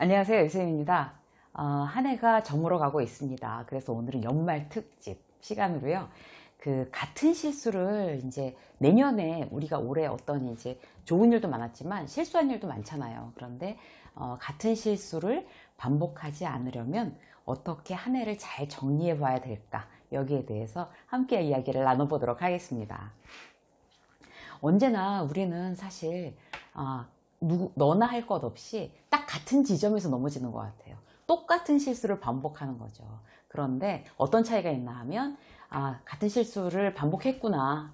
안녕하세요, 유쌤입니다. 한 해가 저물어 가고 있습니다. 그래서 오늘은 연말 특집 시간으로요. 같은 실수를 이제 내년에 우리가 올해 어떤 이제 좋은 일도 많았지만 실수한 일도 많잖아요. 그런데 같은 실수를 반복하지 않으려면 어떻게 한 해를 잘 정리해 봐야 될까? 여기에 대해서 함께 이야기를 나눠보도록 하겠습니다. 언제나 우리는 사실 너나 할 것 없이 딱 같은 지점에서 넘어지는 것 같아요. 똑같은 실수를 반복하는 거죠. 그런데 어떤 차이가 있나 하면 같은 실수를 반복했구나,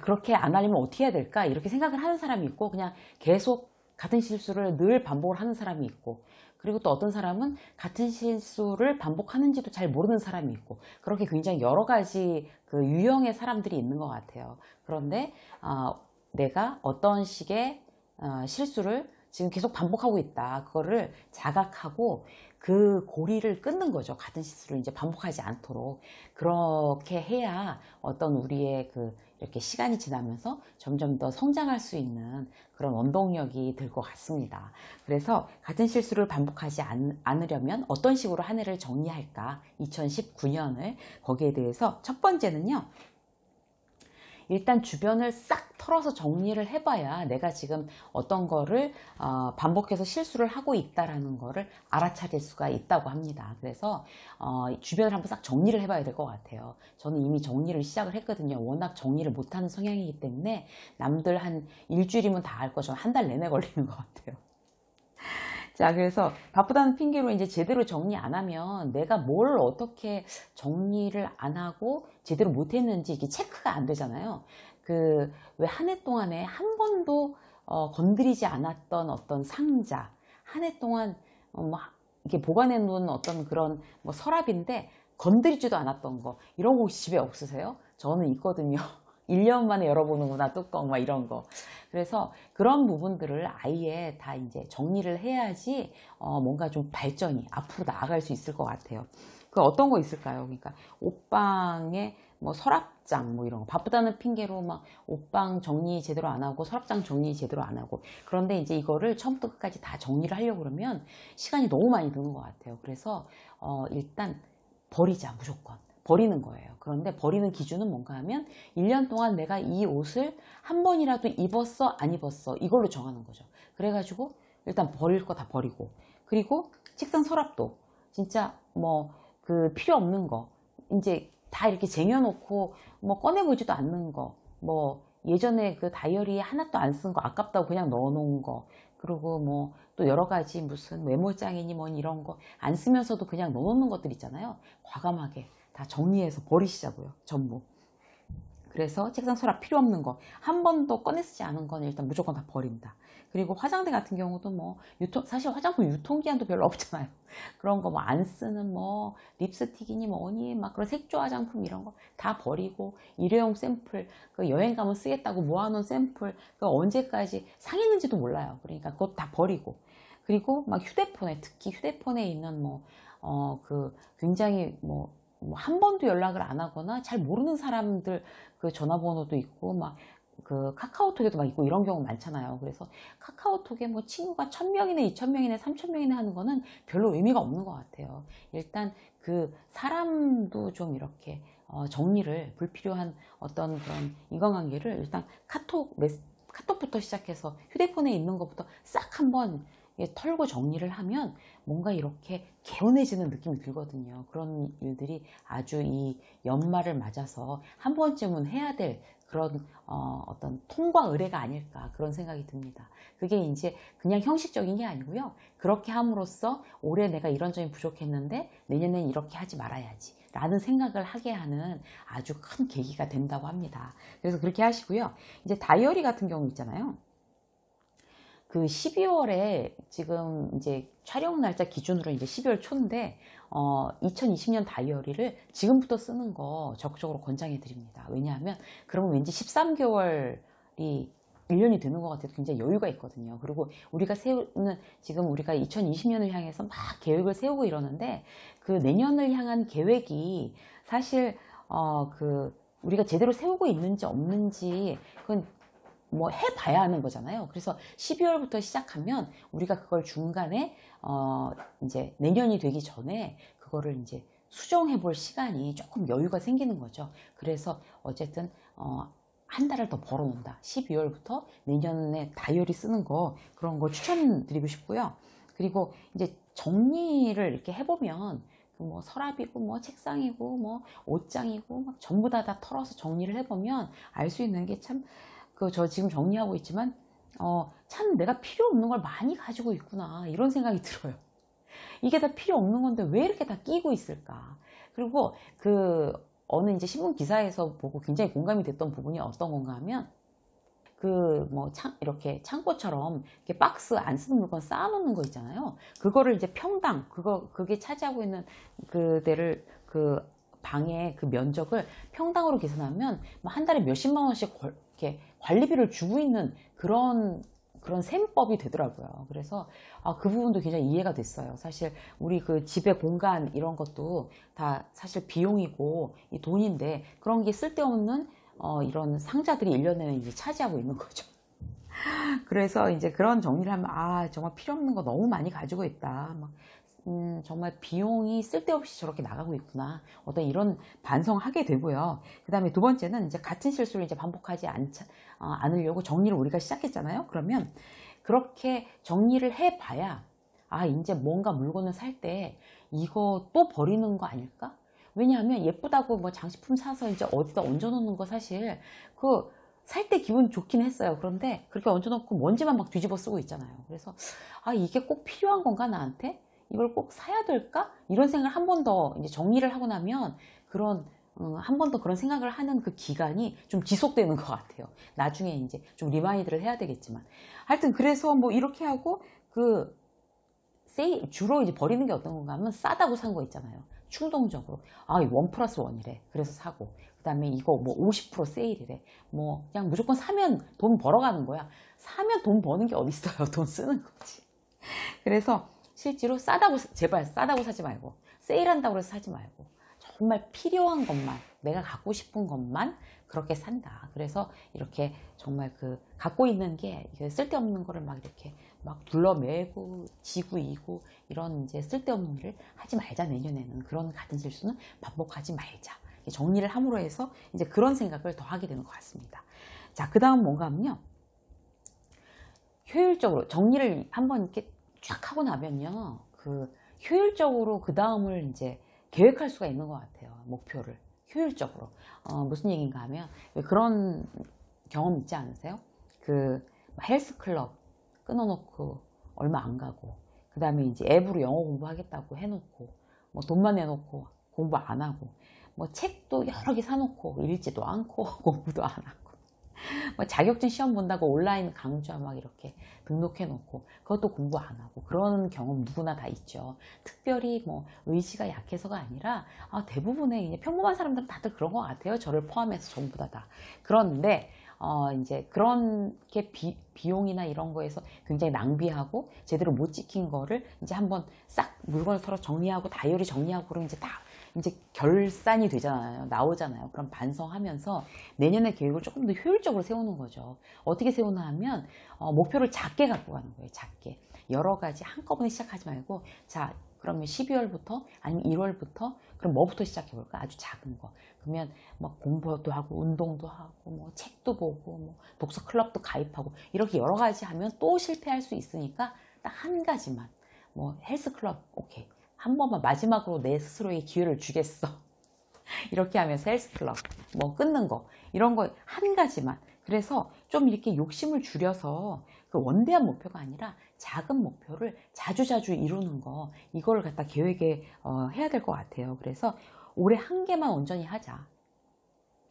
그렇게 안 하려면 어떻게 해야 될까, 이렇게 생각을 하는 사람이 있고, 그냥 계속 같은 실수를 늘 반복을 하는 사람이 있고, 그리고 또 어떤 사람은 같은 실수를 반복하는지도 잘 모르는 사람이 있고, 그렇게 굉장히 여러 가지 유형의 사람들이 있는 것 같아요. 그런데 내가 어떤 식의 실수를 지금 계속 반복하고 있다, 그거를 자각하고 그 고리를 끊는 거죠. 같은 실수를 이제 반복하지 않도록. 그렇게 해야 어떤 우리의 이렇게 시간이 지나면서 점점 더 성장할 수 있는 그런 원동력이 될 것 같습니다. 그래서 같은 실수를 반복하지 않으려면 어떤 식으로 한 해를 정리할까, 2019년을, 거기에 대해서 첫 번째는요, 일단 주변을 싹 털어서 정리를 해봐야 내가 지금 어떤 거를 반복해서 실수를 하고 있다라는 거를 알아차릴 수가 있다고 합니다. 그래서 주변을 한번 싹 정리를 해봐야 될 것 같아요. 저는 이미 정리를 시작을 했거든요. 워낙 정리를 못하는 성향이기 때문에 남들 한 일주일이면 다 할 거 저는 한 달 내내 걸리는 것 같아요. 자, 그래서 바쁘다는 핑계로 이제 제대로 정리 안 하면 내가 뭘 어떻게 정리를 안 하고 제대로 못 했는지 이게 체크가 안 되잖아요. 왜 한 해 동안에 한 번도 건드리지 않았던 어떤 상자, 한 해 동안 이렇게 보관해 놓은 어떤 그런 서랍인데 건드리지도 않았던 거, 이런 거 혹시 집에 없으세요? 저는 있거든요. 1년 만에 열어보는구나, 뚜껑, 막 이런 거. 그래서 그런 부분들을 아예 다 이제 정리를 해야지 뭔가 좀 발전이 앞으로 나아갈 수 있을 것 같아요. 어떤 거 있을까요? 그러니까 옷방에 서랍장 이런 거, 바쁘다는 핑계로 막 옷방 정리 제대로 안 하고 서랍장 정리 제대로 안 하고, 그런데 이제 이거를 처음부터 끝까지 다 정리를 하려고 그러면 시간이 너무 많이 드는 것 같아요. 그래서 일단 버리자, 무조건 버리는 거예요. 그런데 버리는 기준은 뭔가 하면 1년 동안 내가 이 옷을 한 번이라도 입었어, 안 입었어, 이걸로 정하는 거죠. 그래가지고 일단 버릴 거 다 버리고, 그리고 책상 서랍도 진짜 필요 없는 거 이제 다 이렇게 쟁여놓고 꺼내보지도 않는 거, 예전에 그 다이어리에 하나도 안 쓴 거 아깝다고 그냥 넣어놓은 거, 그리고 또 여러 가지 무슨 메모장이니 이런 거 안 쓰면서도 그냥 넣어놓는 것들 있잖아요. 과감하게 다 정리해서 버리시자고요, 전부. 그래서 책상 서랍 필요 없는 거, 한 번도 꺼내 쓰지 않은 건 일단 무조건 다 버립니다. 그리고 화장대 같은 경우도 사실 화장품 유통기한도 별로 없잖아요. 그런 거 안 쓰는 립스틱이니 뭐니 막 그런 색조 화장품 이런 거 다 버리고, 일회용 샘플, 여행 가면 쓰겠다고 모아놓은 샘플, 언제까지 상했는지도 몰라요. 그러니까 그것 다 버리고, 그리고 막 휴대폰에, 특히 휴대폰에 있는 굉장히 한 번도 연락을 안 하거나 잘 모르는 사람들 전화번호도 있고, 카카오톡에도 막 있고 이런 경우 많잖아요. 그래서 카카오톡에 친구가 1000명이네, 2000명이네, 3000명이네 하는 거는 별로 의미가 없는 것 같아요. 일단 사람도 좀 이렇게 정리를, 불필요한 어떤 그런 인간관계를 일단 카톡부터 시작해서 휴대폰에 있는 것부터 싹 한번 털고 정리를 하면 뭔가 이렇게 개운해지는 느낌이 들거든요. 그런 일들이 아주 이 연말을 맞아서 한 번쯤은 해야 될 그런 어떤 통과 의례가 아닐까, 그런 생각이 듭니다. 그게 이제 그냥 형식적인 게 아니고요. 그렇게 함으로써 올해 내가 이런 점이 부족했는데 내년엔 이렇게 하지 말아야지 라는 생각을 하게 하는 아주 큰 계기가 된다고 합니다. 그래서 그렇게 하시고요. 이제 다이어리 같은 경우 있잖아요. 12월에 지금 이제 촬영 날짜 기준으로 이제 12월 초인데 2020년 다이어리를 지금부터 쓰는 거 적극적으로 권장해 드립니다. 왜냐하면 그러면 왠지 13개월이 1년이 되는 것 같아서 굉장히 여유가 있거든요. 그리고 지금 우리가 2020년을 향해서 막 계획을 세우고 이러는데, 내년을 향한 계획이 사실 우리가 제대로 세우고 있는지 없는지, 그건 뭐 해봐야 하는 거잖아요. 그래서 12월부터 시작하면 우리가 그걸 중간에 이제 내년이 되기 전에 그거를 이제 수정해 볼 시간이 조금 여유가 생기는 거죠. 그래서 어쨌든 한 달을 더 벌어 놓는다. 12월부터 내년에 다이어리 쓰는 거, 그런 거 추천드리고 싶고요. 그리고 이제 정리를 이렇게 해보면 뭐 서랍이고 뭐 책상이고 뭐 옷장이고 막 전부 다 털어서 정리를 해보면 알 수 있는 게 참, 저 지금 정리하고 있지만 참 내가 필요 없는 걸 많이 가지고 있구나, 이런 생각이 들어요. 이게 다 필요 없는 건데 왜 이렇게 다 끼고 있을까? 그리고 어느 이제 신문 기사에서 보고 굉장히 공감이 됐던 부분이 어떤 건가 하면, 이렇게 창고처럼 이렇게 박스 안 쓰는 물건 쌓아놓는 거 있잖아요. 그거를 이제 평당, 그게 차지하고 있는 그대를, 방의 그 면적을 평당으로 계산하면 뭐 한 달에 몇십만 원씩 이렇게 관리비를 주고 있는 그런 셈법이 되더라고요. 그래서 그 부분도 굉장히 이해가 됐어요. 사실 우리 그 집의 공간 이런 것도 다 사실 비용이고 이 돈인데, 그런 게 쓸데없는 이런 상자들이 1년 내내 이제 차지하고 있는 거죠. 그래서 이제 그런 정리를 하면 정말 필요 없는 거 너무 많이 가지고 있다. 정말 비용이 쓸데없이 저렇게 나가고 있구나. 어떤 이런 반성하게 되고요. 그 다음에 두 번째는 이제 같은 실수를 이제 반복하지 않으려고 정리를 우리가 시작했잖아요. 그러면 그렇게 정리를 해봐야 이제 뭔가 물건을 살 때 이거 또 버리는 거 아닐까? 왜냐하면 예쁘다고 뭐 장식품 사서 이제 어디다 얹어놓는 거 사실 살 때 기분 좋긴 했어요. 그런데 그렇게 얹어놓고 먼지만 막 뒤집어 쓰고 있잖아요. 그래서 이게 꼭 필요한 건가 나한테? 이걸 꼭 사야 될까? 이런 생각을 한 번 더 이제 정리를 하고 나면 한 번 더 그런 생각을 하는 그 기간이 좀 지속되는 것 같아요. 나중에 이제 좀 리마인드를 해야 되겠지만. 하여튼 그래서 뭐 이렇게 하고 주로 이제 버리는 게 어떤 건가 하면 싸다고 산 거 있잖아요. 충동적으로. 1+1이래. 그래서 사고. 그 다음에 이거 뭐 50% 세일이래. 뭐 그냥 무조건 사면 돈 벌어가는 거야. 사면 돈 버는 게 어딨어요. 돈 쓰는 거지. 그래서 실제로 제발 싸다고 사지 말고, 세일한다고 해서 사지 말고, 정말 필요한 것만, 내가 갖고 싶은 것만 그렇게 산다. 그래서 이렇게 정말 갖고 있는 게 쓸데없는 거를 막 이렇게 막 둘러매고 지구이고 이런 이제 쓸데없는 일을 하지 말자. 내년에는 그런 같은 실수는 반복하지 말자. 정리를 함으로 해서 이제 그런 생각을 더 하게 되는 것 같습니다. 자, 그 다음 뭔가 하면요, 효율적으로 정리를 한번 이렇게 쫙 하고 나면요, 효율적으로 그 다음을 이제 계획할 수가 있는 것 같아요. 목표를 효율적으로. 무슨 얘기인가 하면, 왜 그런 경험 있지 않으세요? 헬스클럽 끊어놓고 얼마 안 가고, 그 다음에 이제 앱으로 영어 공부하겠다고 해놓고, 뭐 돈만 내놓고 공부 안 하고, 뭐 책도 여러 개 사놓고 읽지도 않고 공부도 안 하고, 뭐 자격증 시험 본다고 온라인 강좌 막 이렇게 등록해 놓고 그것도 공부 안 하고, 그런 경험 누구나 다 있죠. 특별히 뭐 의지가 약해서가 아니라 대부분의 평범한 사람들은 다들 그런 것 같아요. 저를 포함해서 전부 다. 그런데 이제 그렇게 비용이나 이런 거에서 굉장히 낭비하고 제대로 못 지킨 거를 이제 한번 싹 물건을 털어 정리하고 다이어리 정리하고 그러면 이제 결산이 되잖아요. 나오잖아요. 그럼 반성하면서 내년의 계획을 조금 더 효율적으로 세우는 거죠. 어떻게 세우나 하면 목표를 작게 갖고 가는 거예요. 작게. 여러 가지 한꺼번에 시작하지 말고, 자, 그러면 12월부터 아니면 1월부터 그럼 뭐부터 시작해볼까? 아주 작은 거. 그러면 막 공부도 하고 운동도 하고 뭐 책도 보고 뭐 독서 클럽도 가입하고 이렇게 여러 가지 하면 또 실패할 수 있으니까 딱 한 가지만, 뭐 헬스 클럽 오케이, 한 번만 마지막으로 내 스스로에게 기회를 주겠어. 이렇게 하면서 헬스클럽 뭐 끊는 거, 이런 거 한 가지만. 그래서 좀 이렇게 욕심을 줄여서 원대한 목표가 아니라 작은 목표를 자주자주 이루는 거, 이거를 갖다 계획에 해야 될 것 같아요. 그래서 올해 한 개만 온전히 하자.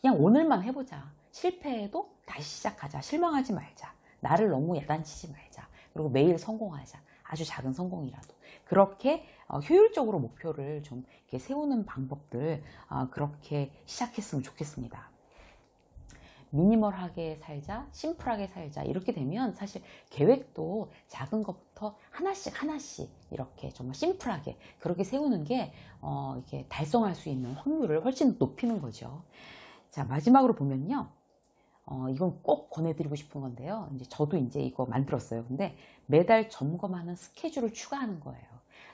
그냥 오늘만 해보자. 실패해도 다시 시작하자. 실망하지 말자. 나를 너무 야단치지 말자. 그리고 매일 성공하자. 아주 작은 성공이라도. 그렇게 효율적으로 목표를 좀 이렇게 세우는 방법들, 그렇게 시작했으면 좋겠습니다. 미니멀하게 살자, 심플하게 살자, 이렇게 되면 사실 계획도 작은 것부터 하나씩 이렇게 정말 심플하게 그렇게 세우는 게 이렇게 달성할 수 있는 확률을 훨씬 높이는 거죠. 자, 마지막으로 보면요, 이건 꼭 권해드리고 싶은 건데요. 이제 저도 이제 이거 만들었어요. 근데 매달 점검하는 스케줄을 추가하는 거예요.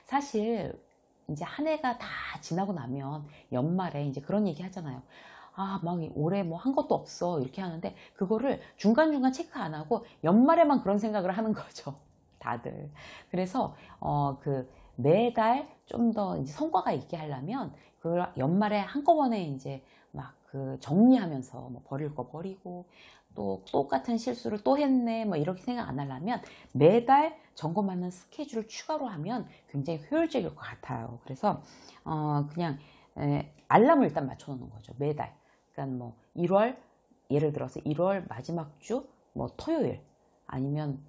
사실 이제 한 해가 다 지나고 나면 연말에 이제 그런 얘기 하잖아요. 아, 막 올해 뭐 한 것도 없어. 이렇게 하는데 그거를 중간중간 체크 안 하고 연말에만 그런 생각을 하는 거죠. 다들. 그래서, 그 매달 좀 더 이제 성과가 있게 하려면 그 연말에 한꺼번에 이제 막 그 정리하면서 뭐 버릴 거 버리고 또 똑같은 실수를 또 했네 뭐 이렇게 생각 안 하려면 매달 점검하는 스케줄을 추가로 하면 굉장히 효율적일 것 같아요. 그래서 그냥 알람을 일단 맞춰 놓는 거죠. 매달. 그러니까 뭐 1월 예를 들어서 1월 마지막 주 뭐 토요일 아니면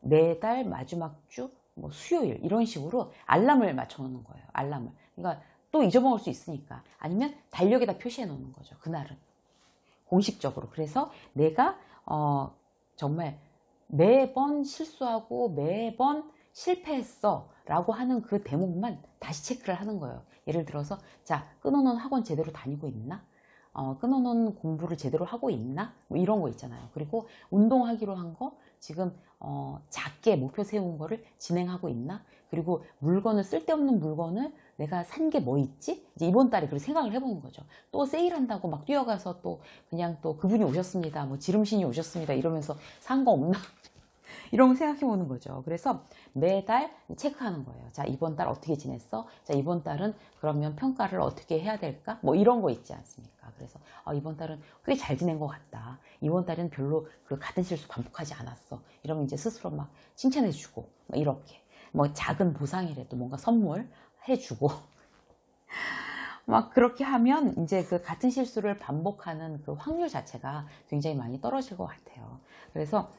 매달 마지막 주 뭐 수요일 이런 식으로 알람을 맞춰 놓는 거예요. 알람을. 그러니까 또 잊어먹을 수 있으니까. 아니면 달력에다 표시해 놓는 거죠. 그날은. 공식적으로. 그래서 내가 정말 매번 실수하고 매번 실패했어 라고 하는 그 대목만 다시 체크를 하는 거예요. 예를 들어서 자, 끊어놓은 학원 제대로 다니고 있나? 끊어놓은 공부를 제대로 하고 있나? 뭐 이런 거 있잖아요. 그리고 운동하기로 한 거 지금 작게 목표 세운 거를 진행하고 있나? 그리고 물건을 쓸데없는 물건을 내가 산 게 뭐 있지? 이제 이번 달에 그렇게 생각을 해보는 거죠. 또 세일한다고 막 뛰어가서 또 그냥 또 그분이 오셨습니다. 뭐 지름신이 오셨습니다. 이러면서 산 거 없나? 이런 거 생각해 보는 거죠. 그래서 매달 체크하는 거예요. 자, 이번 달 어떻게 지냈어? 자, 이번 달은 그러면 평가를 어떻게 해야 될까? 뭐 이런 거 있지 않습니까? 그래서 이번 달은 꽤 잘 지낸 것 같다. 이번 달은 별로 그 같은 실수 반복하지 않았어. 이러면 이제 스스로 막 칭찬해 주고 이렇게 뭐 작은 보상이라도 뭔가 선물 해주고 막 그렇게 하면 이제 그 같은 실수를 반복하는 그 확률 자체가 굉장히 많이 떨어질 것 같아요. 그래서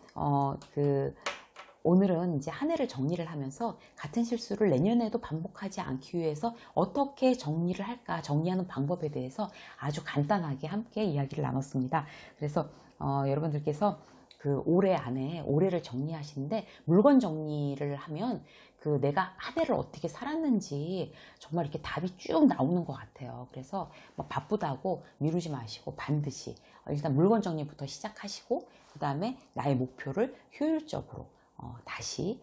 오늘은 이제 한 해를 정리를 하면서 같은 실수를 내년에도 반복하지 않기 위해서 어떻게 정리를 할까, 정리하는 방법에 대해서 아주 간단하게 함께 이야기를 나눴습니다. 그래서 여러분들께서 그 올해 안에 올해를 정리하시는데 물건 정리를 하면 그 내가 한 해를 어떻게 살았는지 정말 이렇게 답이 쭉 나오는 것 같아요. 그래서 뭐 바쁘다고 미루지 마시고 반드시 일단 물건 정리부터 시작하시고 그 다음에 나의 목표를 효율적으로 다시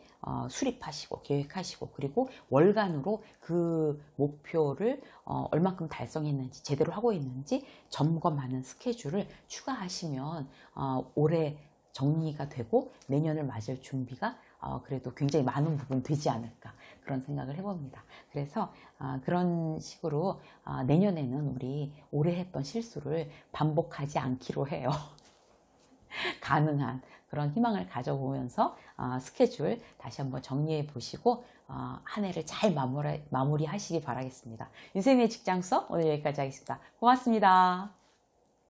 수립하시고 계획하시고 그리고 월간으로 그 목표를 얼만큼 달성했는지 제대로 하고 있는지 점검하는 스케줄을 추가하시면 올해 정리가 되고 내년을 맞을 준비가 그래도 굉장히 많은 부분 되지 않을까 그런 생각을 해봅니다. 그래서 그런 식으로 내년에는 우리 올해 했던 실수를 반복하지 않기로 해요. 가능한 그런 희망을 가져보면서 스케줄 다시 한번 정리해 보시고 한 해를 잘 마무리하시기 바라겠습니다. 인생의 직장 수업 오늘 여기까지 하겠습니다. 고맙습니다.